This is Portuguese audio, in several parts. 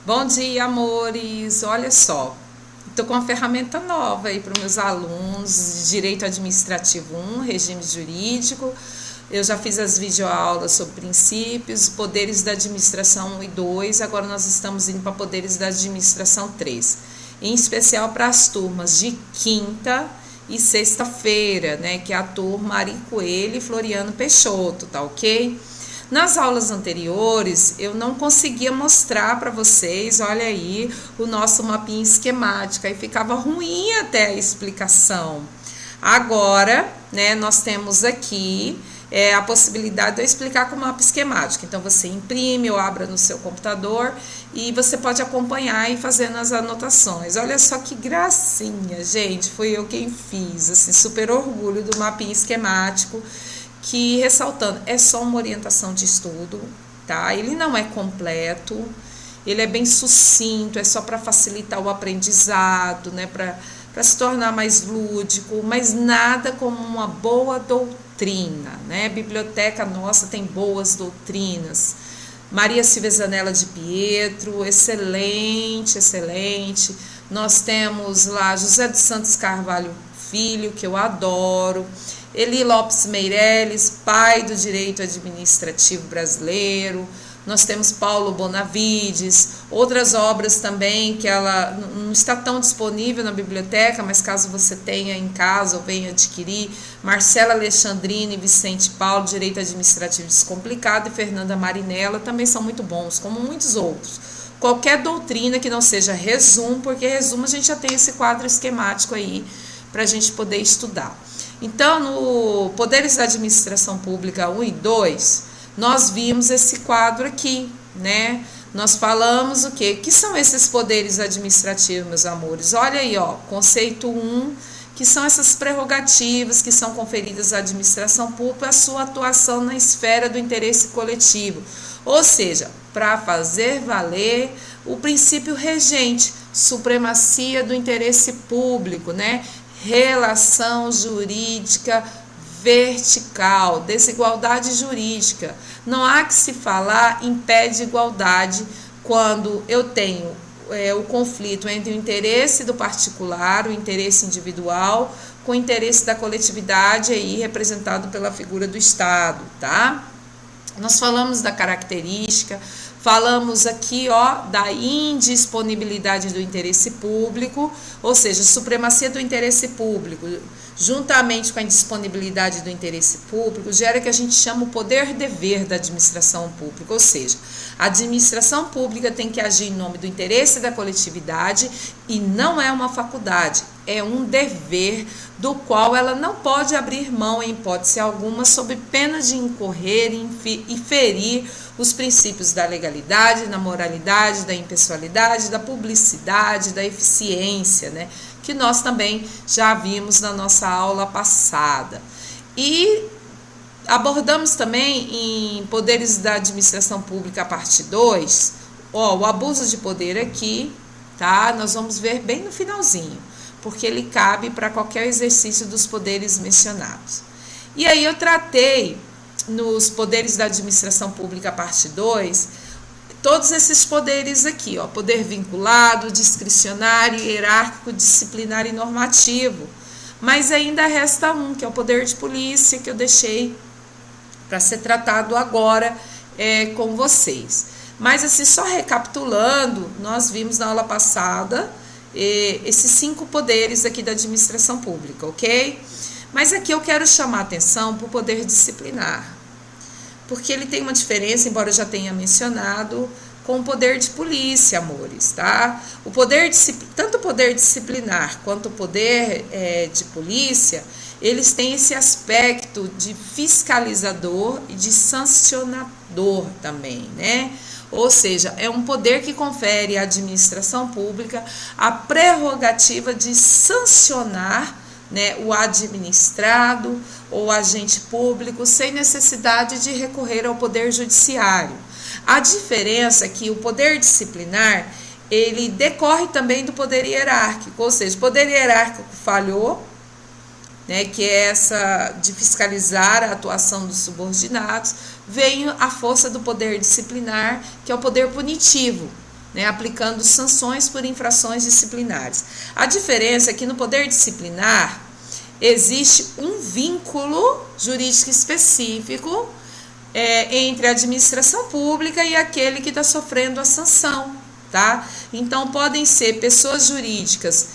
Bom dia, amores! Olha só, estou com uma ferramenta nova aí para os meus alunos de Direito Administrativo 1, Regime Jurídico. Eu já fiz as videoaulas sobre princípios, poderes da administração 1 e 2, agora nós estamos indo para poderes da administração 3. Em especial para as turmas de quinta e sexta-feira, né, que é a turma Ari Coelho e Floriano Peixoto, tá ok? Nas aulas anteriores, eu não conseguia mostrar para vocês, olha aí, o nosso mapinha esquemático, aí ficava ruim até a explicação. Agora, né, nós temos aqui a possibilidade de eu explicar com o mapa esquemático. Então, você imprime ou abra no seu computador e você pode acompanhar e fazendo as anotações. Olha só que gracinha, gente, foi eu quem fiz, assim, super orgulho do mapinha esquemático. Que, ressaltando, é só uma orientação de estudo, tá? Ele não é completo, ele é bem sucinto, é só para facilitar o aprendizado, né? Para se tornar mais lúdico, mas nada como uma boa doutrina, né? A biblioteca nossa tem boas doutrinas. Maria Silvia Zanella de Pietro, excelente, excelente. Nós temos lá José dos Santos Carvalho Filho, que eu adoro. Eli Lopes Meireles, pai do direito administrativo brasileiro. Nós temos Paulo Bonavides, outras obras também que ela não está tão disponível na biblioteca, mas caso você tenha em casa ou venha adquirir, Marcela Alexandrine e Vicente Paulo, Direito Administrativo Descomplicado, e Fernanda Marinella, também são muito bons, como muitos outros. Qualquer doutrina que não seja resumo, porque resumo a gente já tem esse quadro esquemático aí para a gente poder estudar. Então, no Poderes da Administração Pública 1 e 2, nós vimos esse quadro aqui, né? Nós falamos o quê? Que são esses poderes administrativos, meus amores? Olha aí, ó, conceito 1, que são essas prerrogativas que são conferidas à administração pública, a sua atuação na esfera do interesse coletivo. Ou seja, para fazer valer o princípio regente, supremacia do interesse público, né? Relação jurídica vertical, desigualdade jurídica. Não há que se falar em pé de igualdade quando eu tenho o conflito entre o interesse do particular, o interesse individual, com o interesse da coletividade aí representado pela figura do Estado, tá? Nós falamos da característica, falamos aqui, ó, da indisponibilidade do interesse público, ou seja, supremacia do interesse público, juntamente com a indisponibilidade do interesse público, gera o que a gente chama o poder-dever da administração pública, ou seja, a administração pública tem que agir em nome do interesse da coletividade e não é uma faculdade, é um dever do qual ela não pode abrir mão em hipótese alguma sob pena de incorrer e ferir os princípios da legalidade, da moralidade, da impessoalidade, da publicidade, da eficiência, né? Que nós também já vimos na nossa aula passada. E abordamos também em Poderes da Administração Pública, parte 2, ó, o abuso de poder aqui, tá? Nós vamos ver bem no finalzinho, porque ele cabe para qualquer exercício dos poderes mencionados. E aí eu tratei nos Poderes da Administração Pública, parte 2, todos esses poderes aqui, ó, poder vinculado, discricionário, hierárquico, disciplinar e normativo. Mas ainda resta um, que é o poder de polícia, que eu deixei para ser tratado agora com vocês. Mas assim, só recapitulando, nós vimos na aula passada esses 5 poderes aqui da administração pública, ok? Mas aqui eu quero chamar a atenção para o poder disciplinar, porque ele tem uma diferença, embora eu já tenha mencionado, com o poder de polícia, amores, tá? O poder tanto o poder disciplinar quanto o poder de polícia, eles têm esse aspecto de fiscalizador e de sancionador também, né? Ou seja, é um poder que confere à administração pública a prerrogativa de sancionar, né, o administrado ou agente público sem necessidade de recorrer ao poder judiciário. A diferença é que o poder disciplinar, ele decorre também do poder hierárquico, ou seja, o poder hierárquico falhou, né, que é essa de fiscalizar a atuação dos subordinados, veio a força do poder disciplinar, que é o poder punitivo. né, aplicando sanções por infrações disciplinares. A diferença é que no poder disciplinar existe um vínculo jurídico específico entre a administração pública e aquele que está sofrendo a sanção, tá? Então, podem ser pessoas jurídicas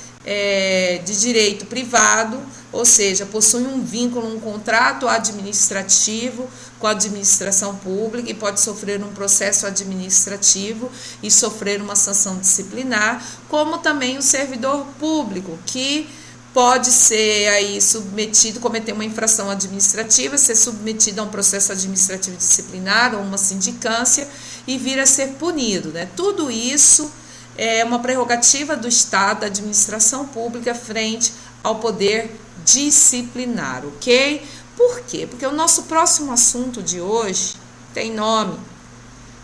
de direito privado, ou seja, possuem um vínculo, um contrato administrativo com a administração pública e pode sofrer um processo administrativo e sofrer uma sanção disciplinar, como também o servidor público, que pode ser aí submetido, cometer uma infração administrativa, ser submetido a um processo administrativo disciplinar ou uma sindicância e vir a ser punido, né? Tudo isso é uma prerrogativa do Estado, da administração pública, frente ao poder disciplinar, ok? Por quê? Porque o nosso próximo assunto de hoje tem nome: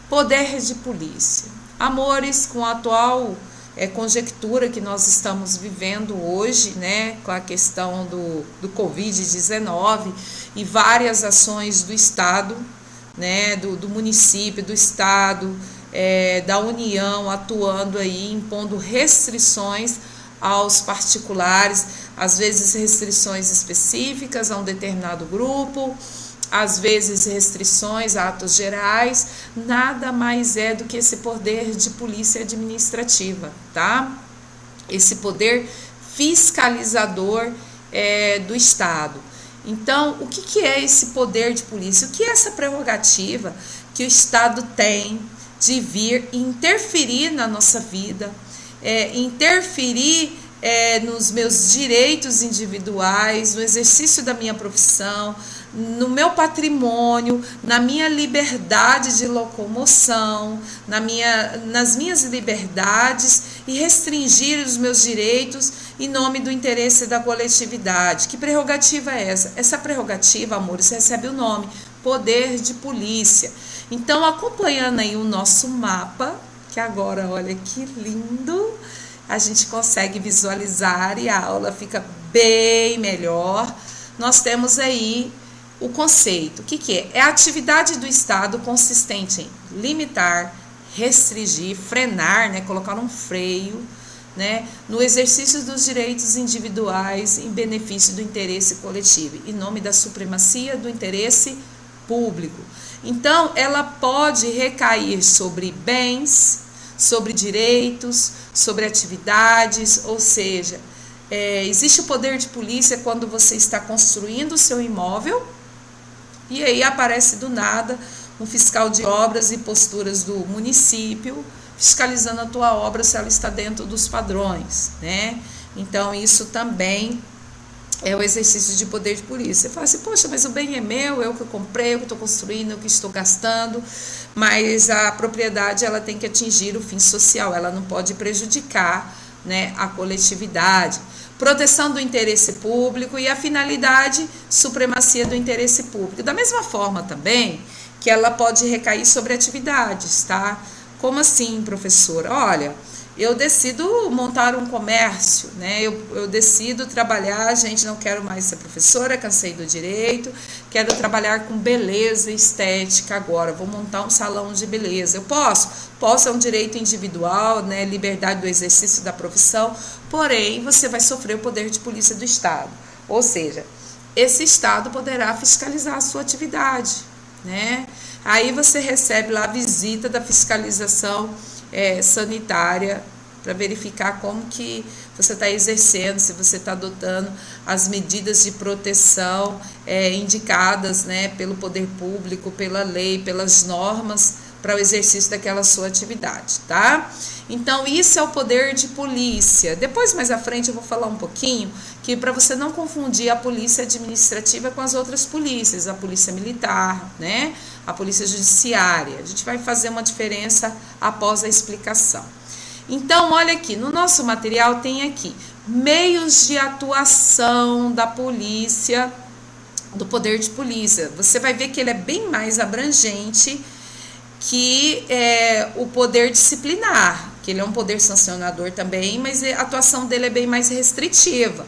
poder de polícia. Amores, com a atual conjectura que nós estamos vivendo hoje, né, com a questão do Covid-19 e várias ações do Estado, né, do município, do Estado, da União atuando aí, impondo restrições aos particulares, às vezes restrições específicas a um determinado grupo, às vezes restrições a atos gerais, nada mais é do que esse poder de polícia administrativa, tá? Esse poder fiscalizador do Estado. Então, o que é esse poder de polícia? O que é essa prerrogativa que o Estado tem de vir e interferir na nossa vida, interferir nos meus direitos individuais, no exercício da minha profissão, no meu patrimônio, na minha liberdade de locomoção, nas minhas liberdades, e restringir os meus direitos em nome do interesse da coletividade. Que prerrogativa é essa? Essa prerrogativa, amores, recebe o nome poder de polícia. Então, acompanhando aí o nosso mapa, que agora, olha que lindo, a gente consegue visualizar e a aula fica bem melhor. Nós temos aí o conceito. O que é? É a atividade do Estado consistente em limitar, restringir, frenar, né, colocar um freio, né, no exercício dos direitos individuais em benefício do interesse coletivo, em nome da supremacia do interesse público. Então, ela pode recair sobre bens, sobre direitos, sobre atividades, ou seja, existe o poder de polícia quando você está construindo o seu imóvel e aí aparece do nada um fiscal de obras e posturas do município fiscalizando a tua obra se ela está dentro dos padrões, né? Então, isso também é o exercício de poder de polícia. Você fala assim, poxa, mas o bem é meu, eu que comprei, eu que estou construindo, eu que estou gastando, mas a propriedade ela tem que atingir o fim social, ela não pode prejudicar, né, a coletividade. Proteção do interesse público e a finalidade, supremacia do interesse público. Da mesma forma também que ela pode recair sobre atividades, tá? Como assim, professora? Olha, eu decido montar um comércio, né? Eu decido trabalhar, gente, não quero mais ser professora, cansei do direito, quero trabalhar com beleza e estética agora, vou montar um salão de beleza. Eu posso? Posso, é um direito individual, né? Liberdade do exercício da profissão, porém, você vai sofrer o poder de polícia do Estado. Ou seja, esse Estado poderá fiscalizar a sua atividade, né? Aí você recebe lá a visita da fiscalização sanitária para verificar como que você está exercendo, se você está adotando as medidas de proteção indicadas, né, pelo poder público, pela lei, pelas normas para o exercício daquela sua atividade, tá? Então, isso é o poder de polícia. Depois, mais à frente, eu vou falar um pouquinho que para você não confundir a polícia administrativa com as outras polícias, a polícia militar, né, a polícia judiciária. A gente vai fazer uma diferença após a explicação. Então, olha aqui, no nosso material tem aqui meios de atuação da polícia, do poder de polícia. Você vai ver que ele é bem mais abrangente que o poder disciplinar, que ele é um poder sancionador também, mas a atuação dele é bem mais restritiva.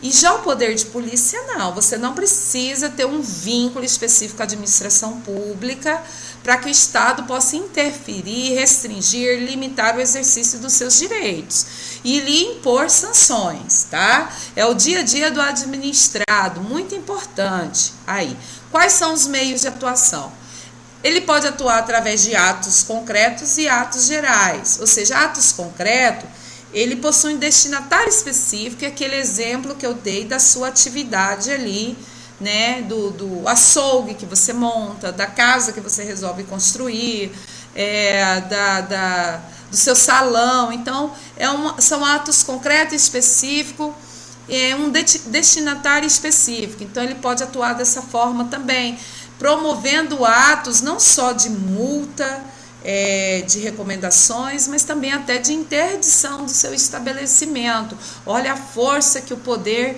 E já o poder de polícia não, você não precisa ter um vínculo específico à administração pública para que o Estado possa interferir, restringir, limitar o exercício dos seus direitos e lhe impor sanções, tá? É o dia a dia do administrado, muito importante. Aí, quais são os meios de atuação? Ele pode atuar através de atos concretos e atos gerais, ou seja, atos concretos, ele possui um destinatário específico, aquele exemplo que eu dei da sua atividade ali, né, do açougue que você monta, da casa que você resolve construir, do seu salão. Então, são atos concretos e específicos, um destinatário específico. Então, ele pode atuar dessa forma também, promovendo atos não só de multa, de recomendações, mas também até de interdição do seu estabelecimento. Olha a força que o poder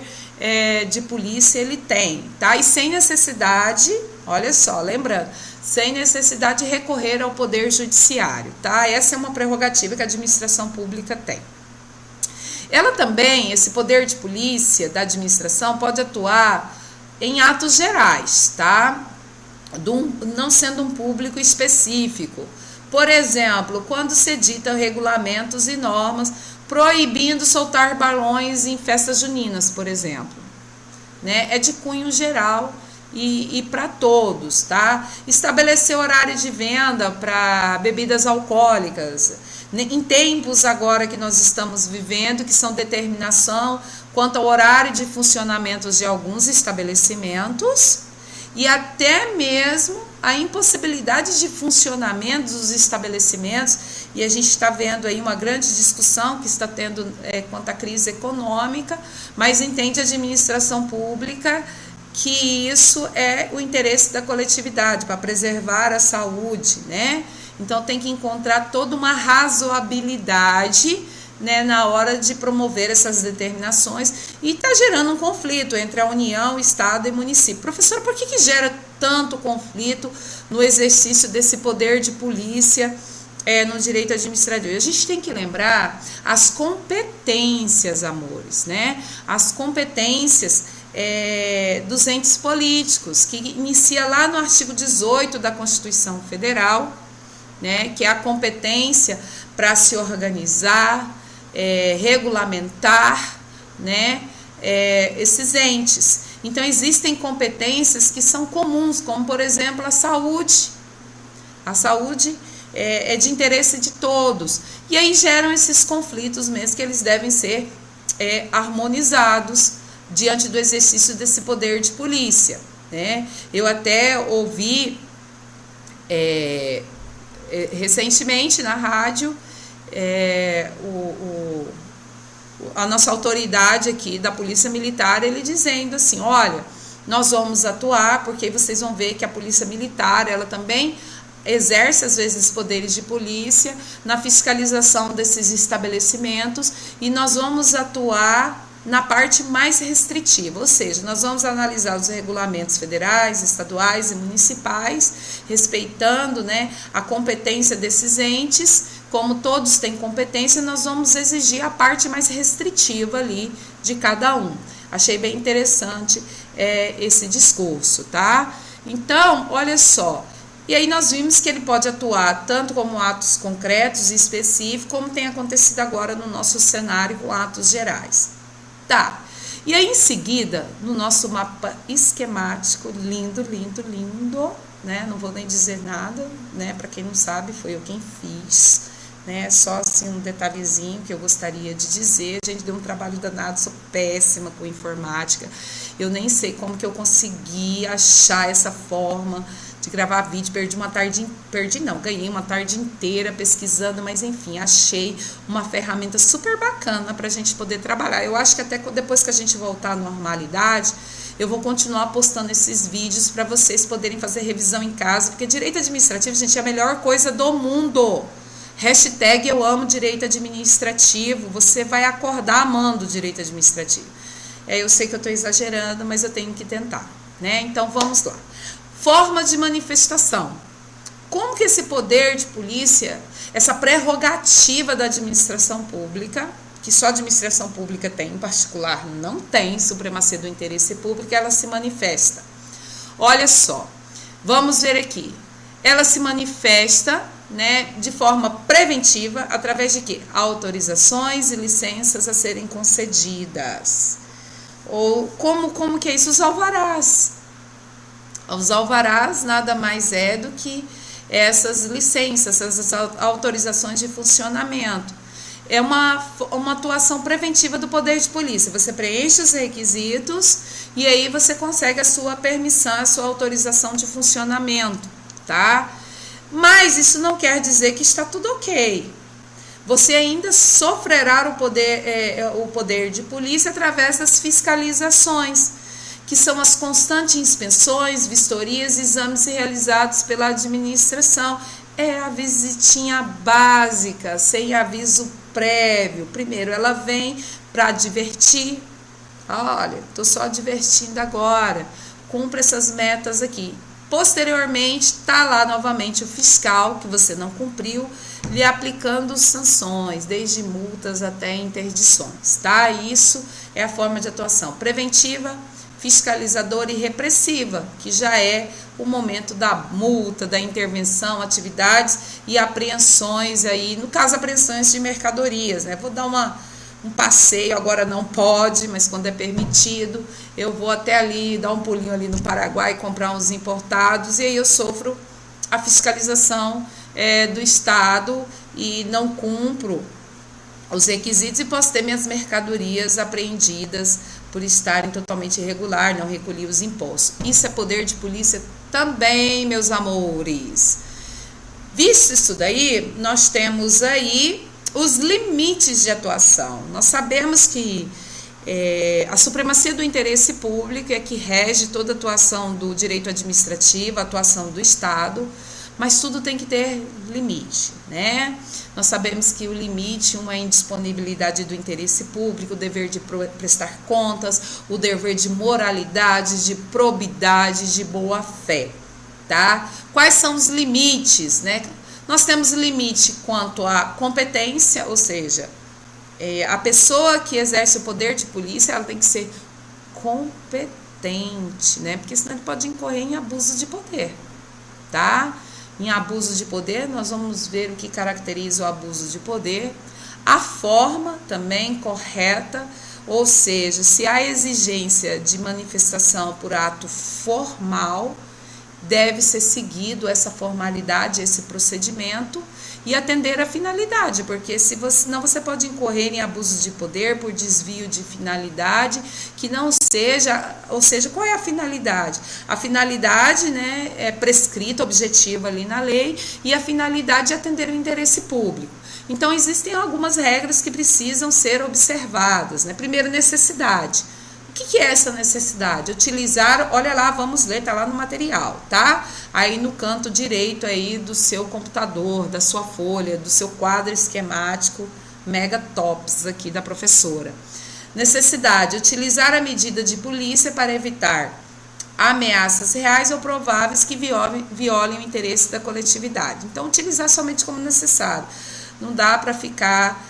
de polícia ele tem, tá? E sem necessidade, olha só, lembrando, sem necessidade de recorrer ao poder judiciário, tá? Essa é uma prerrogativa que a administração pública tem. Ela também, esse poder de polícia da administração, pode atuar em atos gerais, tá? Não sendo um público específico. Por exemplo, quando se editam regulamentos e normas proibindo soltar balões em festas juninas, por exemplo, né? É de cunho geral e para todos, tá? Estabelecer horário de venda para bebidas alcoólicas, em tempos agora que nós estamos vivendo, que são determinação quanto ao horário de funcionamento de alguns estabelecimentos, e até mesmo a impossibilidade de funcionamento dos estabelecimentos, e a gente está vendo aí uma grande discussão que está tendo quanto à crise econômica, mas entende a administração pública que isso é o interesse da coletividade, para preservar a saúde, né? Então tem que encontrar toda uma razoabilidade, né, na hora de promover essas determinações, e está gerando um conflito entre a União, Estado e município. Professora, por que gera tanto conflito no exercício desse poder de polícia no direito administrativo? A gente tem que lembrar as competências, amores, né? As competências dos entes políticos, que inicia lá no artigo 18 da Constituição Federal, né, que é a competência para se organizar, regulamentar, né, esses entes. Então, existem competências que são comuns, como, por exemplo, a saúde. A saúde é de interesse de todos. E aí geram esses conflitos mesmo, que eles devem ser harmonizados diante do exercício desse poder de polícia, né? Eu até ouvi recentemente na rádio a nossa autoridade aqui da Polícia Militar, ele dizendo assim, olha, nós vamos atuar, porque vocês vão ver que a Polícia Militar, ela também exerce às vezes poderes de polícia na fiscalização desses estabelecimentos, e nós vamos atuar na parte mais restritiva, ou seja, nós vamos analisar os regulamentos federais, estaduais e municipais, respeitando, né, a competência desses entes. Como todos têm competência, nós vamos exigir a parte mais restritiva ali de cada um. Achei bem interessante esse discurso, tá? Então, olha só, e aí nós vimos que ele pode atuar tanto como atos concretos e específicos, como tem acontecido agora no nosso cenário com atos gerais. Tá, e aí em seguida, no nosso mapa esquemático, lindo, lindo, lindo, né? Não vou nem dizer nada, né? Para quem não sabe, foi eu quem fiz, né? Só assim um detalhezinho que eu gostaria de dizer. A gente deu um trabalho danado, sou péssima com informática. Eu nem sei como que eu consegui achar essa forma de gravar vídeo, ganhei uma tarde inteira pesquisando, mas enfim, achei uma ferramenta super bacana para a gente poder trabalhar. Eu acho que até depois que a gente voltar à normalidade, eu vou continuar postando esses vídeos para vocês poderem fazer revisão em casa, porque direito administrativo, gente, é a melhor coisa do mundo. Hashtag eu amo direito administrativo, você vai acordar amando direito administrativo. Eu sei que eu estou exagerando, mas eu tenho que tentar, né? Então vamos lá. Forma de manifestação. Como que esse poder de polícia, essa prerrogativa da administração pública, que só a administração pública tem, em particular não tem supremacia do interesse público, ela se manifesta? Olha só, vamos ver aqui. ela se manifesta, né, de forma preventiva, através de quê? Autorizações e licenças a serem concedidas. Ou como que é isso? Os alvarás. Os alvarás nada mais é do que essas licenças, essas autorizações de funcionamento. É uma atuação preventiva do poder de polícia. Você preenche os requisitos e aí você consegue a sua permissão, a sua autorização de funcionamento, tá? Mas isso não quer dizer que está tudo ok. Você ainda sofrerá o poder de polícia através das fiscalizações, que são as constantes inspeções, vistorias e exames realizados pela administração. É a visitinha básica, sem aviso prévio. Primeiro, ela vem para advertir. Olha, estou só advertindo agora. Cumpra essas metas aqui. Posteriormente, está lá novamente o fiscal, que você não cumpriu, lhe aplicando sanções, desde multas até interdições, tá? Isso é a forma de atuação preventiva, fiscalizadora e repressiva, que já é o momento da multa, da intervenção, atividades e apreensões aí, no caso apreensões de mercadorias, né? Vou dar um passeio, agora não pode, mas quando é permitido, eu vou até ali, dar um pulinho ali no Paraguai, comprar uns importados, e aí eu sofro a fiscalização do Estado e não cumpro os requisitos e posso ter minhas mercadorias apreendidas por estarem totalmente irregular, não recolhi os impostos. Isso é poder de polícia também, meus amores. Visto isso daí, nós temos aí os limites de atuação. Nós sabemos que a supremacia do interesse público é que rege toda a atuação do direito administrativo, a atuação do Estado, mas tudo tem que ter limite, né? Nós sabemos que o limite, uma é a indisponibilidade do interesse público, o dever de prestar contas, o dever de moralidade, de probidade, de boa-fé, tá? Quais são os limites, né? Nós temos limite quanto à competência, ou seja, a pessoa que exerce o poder de polícia, ela tem que ser competente, né? Porque senão ele pode incorrer em abuso de poder, tá? Em abuso de poder, nós vamos ver o que caracteriza o abuso de poder, a forma também correta, ou seja, se há exigência de manifestação por ato formal, deve ser seguido essa formalidade, esse procedimento e atender a finalidade, porque senão você pode incorrer em abuso de poder por desvio de finalidade, que não seja, ou seja, qual é a finalidade? A finalidade, né, é prescrita, objetiva ali na lei, e a finalidade é atender o interesse público. Então, existem algumas regras que precisam ser observadas, né? Primeiro, necessidade. O que é essa necessidade? Utilizar, olha lá, vamos ler, tá lá no material, tá? Aí no canto direito aí do seu computador, da sua folha, do seu quadro esquemático, mega tops aqui da professora. Necessidade, utilizar a medida de polícia para evitar ameaças reais ou prováveis que violem o interesse da coletividade. Então, utilizar somente como necessário. Não dá para ficar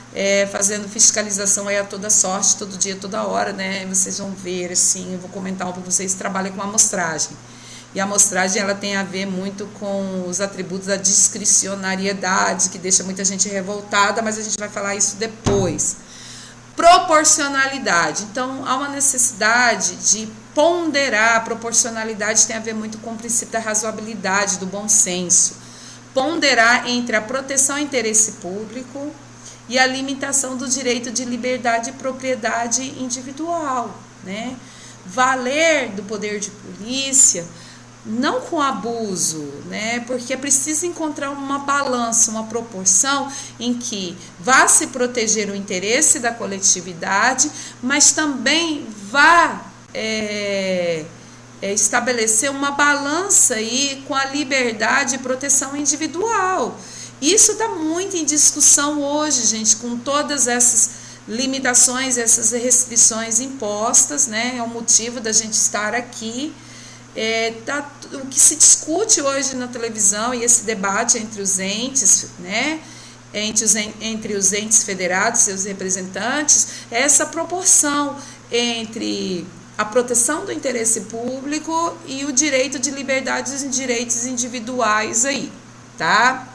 fazendo fiscalização aí a toda sorte, todo dia, toda hora, né? Vocês vão ver, assim, eu vou comentar para vocês, trabalham com amostragem. E a amostragem, ela tem a ver muito com os atributos da discricionariedade, que deixa muita gente revoltada, mas a gente vai falar isso depois. Proporcionalidade. Então, há uma necessidade de ponderar. A proporcionalidade tem a ver muito com o princípio da razoabilidade, do bom senso. Ponderar entre a proteção ao interesse público e a limitação do direito de liberdade e propriedade individual, né? Valer do poder de polícia, não com abuso, né? Porque é preciso encontrar uma balança, uma proporção em que vá se proteger o interesse da coletividade, mas também vá estabelecer uma balança aí com a liberdade e proteção individual. Isso está muito em discussão hoje, gente, com todas essas limitações, essas restrições impostas, né? É o motivo da gente estar aqui. O que se discute hoje na televisão e esse debate entre os entes, né? Entre os entes federados, seus representantes, é essa proporção entre a proteção do interesse público e o direito de liberdades e direitos individuais aí, tá?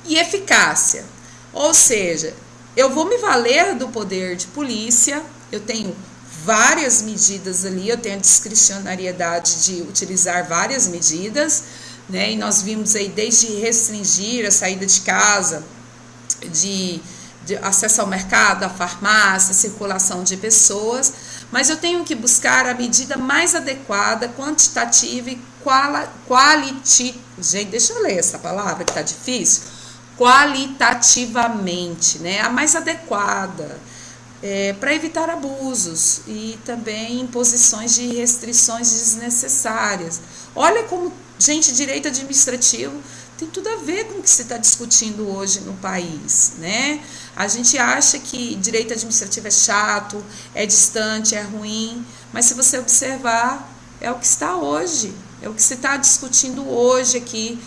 E eficácia, ou seja, eu vou me valer do poder de polícia, eu tenho várias medidas ali, eu tenho a discricionariedade de utilizar várias medidas, né? E nós vimos aí desde restringir a saída de casa, de acesso ao mercado, à farmácia, circulação de pessoas, mas eu tenho que buscar a medida mais adequada, quantitativa e qualitativa. Gente, deixa eu ler essa palavra que tá difícil. Qualitativamente, né? A mais adequada, para evitar abusos e também imposições de restrições desnecessárias. Olha como, gente, direito administrativo tem tudo a ver com o que se está discutindo hoje no país, né? A gente acha que direito administrativo é chato, é distante, é ruim, mas se você observar, é o que está hoje, é o que se está discutindo hoje aqui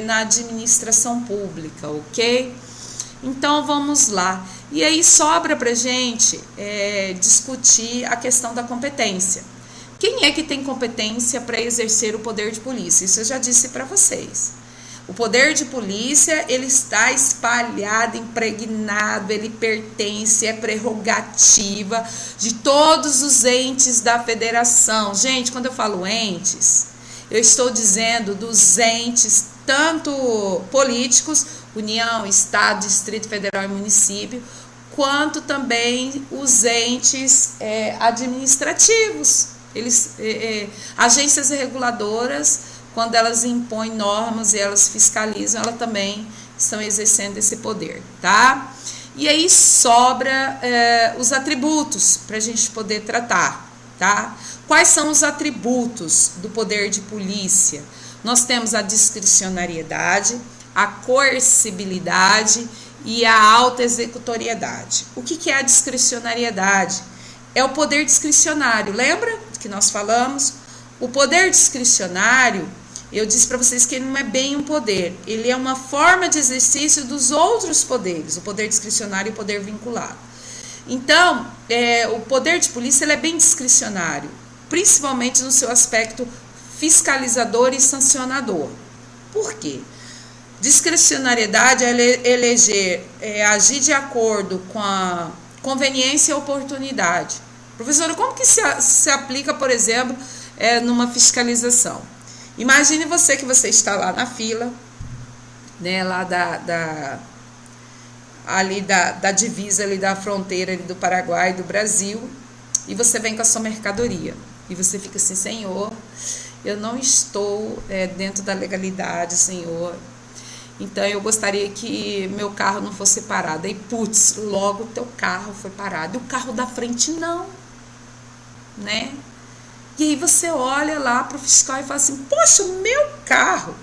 na administração pública, ok? Então, vamos lá. E aí sobra para a gente discutir a questão da competência. Quem é que tem competência para exercer o poder de polícia? Isso eu já disse para vocês. O poder de polícia, ele está espalhado, impregnado, ele pertence, é prerrogativa de todos os entes da federação. Gente, quando eu falo entes, eu estou dizendo dos entes, tanto políticos, União, Estado, Distrito Federal e município, quanto também os entes administrativos. Agências reguladoras, quando elas impõem normas e elas fiscalizam, elas também estão exercendo esse poder, tá? E aí sobra os atributos para a gente poder tratar, tá? Quais são os atributos do poder de polícia? Nós temos a discricionariedade, a coercibilidade e a autoexecutoriedade. O que é a discricionariedade? É o poder discricionário, lembra que nós falamos? O poder discricionário, eu disse para vocês que ele não é bem um poder, ele é uma forma de exercício dos outros poderes, o poder discricionário e o poder vinculado. Então, o poder de polícia ele é bem discricionário, principalmente no seu aspecto fiscalizador e sancionador. Por quê? Discricionariedade é eleger, agir de acordo com a conveniência e oportunidade. Professora, como que se aplica, por exemplo, numa fiscalização? Imagine você que você está lá na fila, né, lá da divisa ali da fronteira ali do Paraguai e do Brasil, e você vem com a sua mercadoria e você fica assim: Senhor, eu não estou dentro da legalidade, Senhor, então eu gostaria que meu carro não fosse parado. Aí, putz, logo o teu carro foi parado e o carro da frente não, né? E aí você olha lá para o fiscal e fala assim: poxa, o meu carro,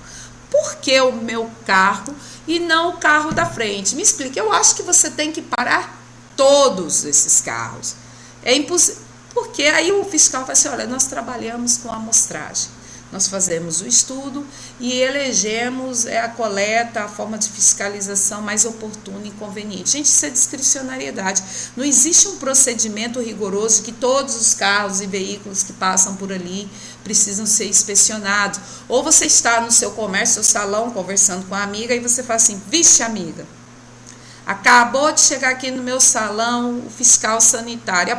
por que o meu carro e não o carro da frente? Me explica. Eu acho que você tem que parar todos esses carros. É impossível. Porque aí o fiscal fala assim: olha, nós trabalhamos com amostragem, nós fazemos o estudo e elegemos a coleta, a forma de fiscalização mais oportuna e conveniente. Gente, isso é discricionariedade. Não existe um procedimento rigoroso que todos os carros e veículos que passam por ali precisam ser inspecionados. Ou você está no seu comércio, seu salão, conversando com a amiga e você fala assim: vixe, amiga, acabou de chegar aqui no meu salão o fiscal sanitário,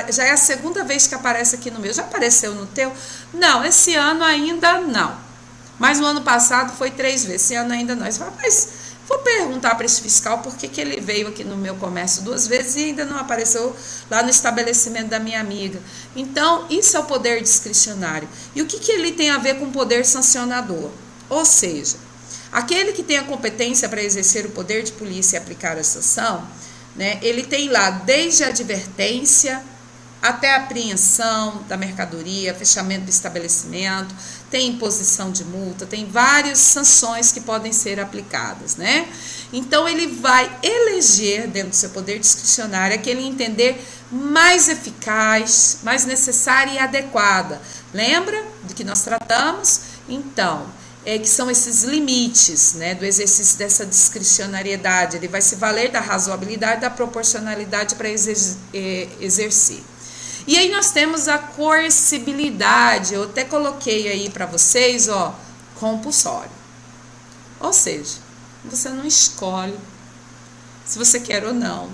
já é a segunda vez que aparece aqui no meu. Já apareceu no teu? Não, esse ano ainda não, mas no ano passado foi 3 vezes, esse ano ainda não. Mas vou perguntar para esse fiscal por que ele veio aqui no meu comércio 2 vezes e ainda não apareceu lá no estabelecimento da minha amiga. Então, isso é o poder discricionário. E o que ele tem a ver com o poder sancionador? Ou seja, aquele que tem a competência para exercer o poder de polícia e aplicar a sanção, né, ele tem lá desde a advertência até a apreensão da mercadoria, fechamento do estabelecimento, tem imposição de multa, tem várias sanções que podem ser aplicadas, né? Então, ele vai eleger dentro do seu poder discricionário aquele entender mais eficaz, mais necessária e adequada. Lembra do que nós tratamos? Então, que são esses limites, né, do exercício dessa discricionariedade. Ele vai se valer da razoabilidade, da proporcionalidade para exercer. E aí nós temos a coercibilidade, eu até coloquei aí para vocês, ó, compulsório. Ou seja, você não escolhe se você quer ou não,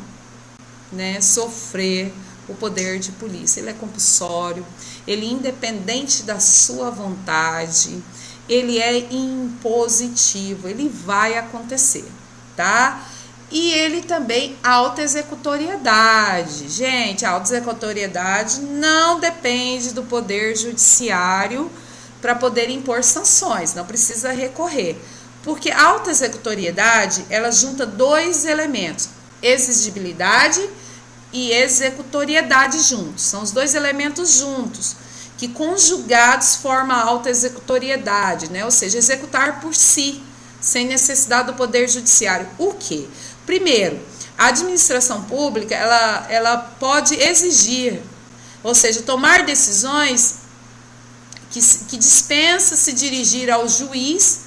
né, sofrer o poder de polícia. Ele é compulsório, ele é independente da sua vontade, ele é impositivo, ele vai acontecer, tá? E ele também, autoexecutoriedade. Gente, a autoexecutoriedade não depende do poder judiciário para poder impor sanções, não precisa recorrer. Porque a autoexecutoriedade, ela junta dois elementos, exigibilidade e executoriedade juntos. São os dois elementos juntos, que conjugados formam a autoexecutoriedade, né? Ou seja, executar por si, sem necessidade do poder judiciário. O quê? Primeiro, a administração pública, ela pode exigir, ou seja, tomar decisões que dispensa se dirigir ao juiz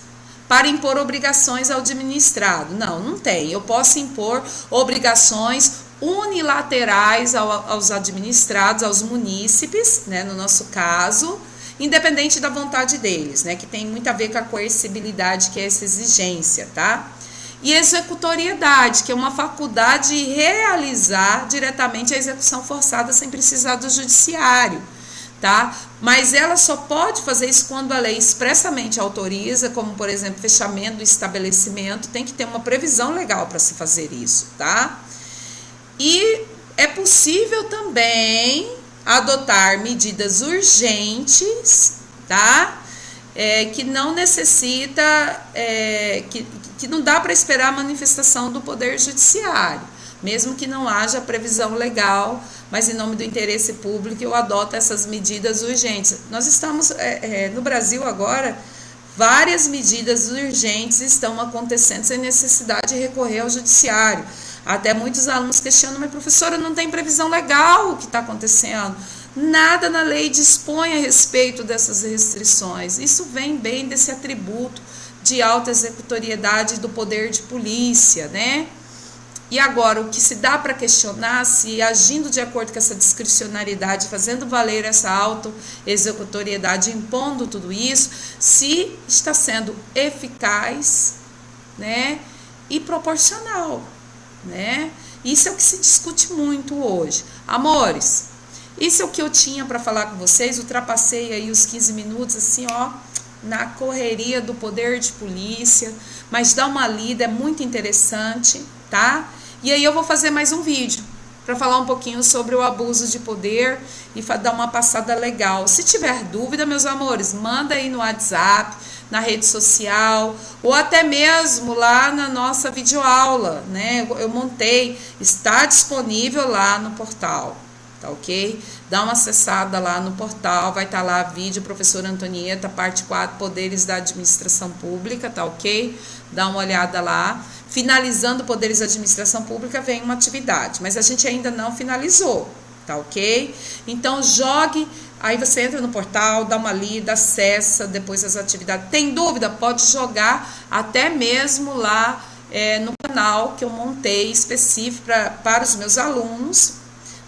para impor obrigações ao administrado. Não tem. Eu posso impor obrigações unilaterais aos administrados, aos munícipes, né, no nosso caso, independente da vontade deles, né, que tem muito a ver com a coercibilidade, que é essa exigência, tá? E executoriedade, que é uma faculdade de realizar diretamente a execução forçada sem precisar do judiciário, tá? Mas ela só pode fazer isso quando a lei expressamente autoriza, como, por exemplo, fechamento do estabelecimento, tem que ter uma previsão legal para se fazer isso, tá? E é possível também adotar medidas urgentes, tá? Que não necessita, que não dá para esperar a manifestação do poder judiciário, mesmo que não haja previsão legal, mas em nome do interesse público eu adoto essas medidas urgentes. Nós estamos, no Brasil agora, várias medidas urgentes estão acontecendo sem necessidade de recorrer ao judiciário. Até muitos alunos questionam, mas professora, não tem previsão legal o que está acontecendo? Nada na lei dispõe a respeito dessas restrições. Isso vem bem desse atributo de autoexecutoriedade do poder de polícia, né? E agora, o que se dá para questionar, se agindo de acordo com essa discricionariedade, fazendo valer essa autoexecutoriedade, impondo tudo isso, se está sendo eficaz, né, e proporcional, né? Isso é o que se discute muito hoje. Amores, isso é o que eu tinha para falar com vocês. Ultrapassei aí os 15 minutos, assim, ó, na correria do poder de polícia, mas dá uma lida, é muito interessante, tá? E aí eu vou fazer mais um vídeo para falar um pouquinho sobre o abuso de poder e dar uma passada legal. Se tiver dúvida, meus amores, manda aí no WhatsApp, na rede social, ou até mesmo lá na nossa videoaula, né? Eu montei, está disponível lá no portal, tá ok? Dá uma acessada lá no portal, vai estar lá vídeo, professora Antonieta, parte 4, Poderes da Administração Pública, tá ok? Dá uma olhada lá. Finalizando Poderes da Administração Pública, vem uma atividade, mas a gente ainda não finalizou, tá ok? Então, jogue, aí você entra no portal, dá uma lida, acessa depois as atividades. Tem dúvida? Pode jogar até mesmo lá no canal que eu montei específico para os meus alunos.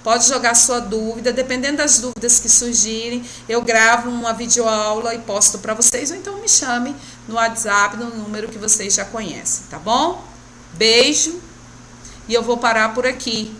Pode jogar sua dúvida, dependendo das dúvidas que surgirem, eu gravo uma videoaula e posto para vocês, ou então me chame no WhatsApp, no número que vocês já conhecem, tá bom? Beijo, e eu vou parar por aqui.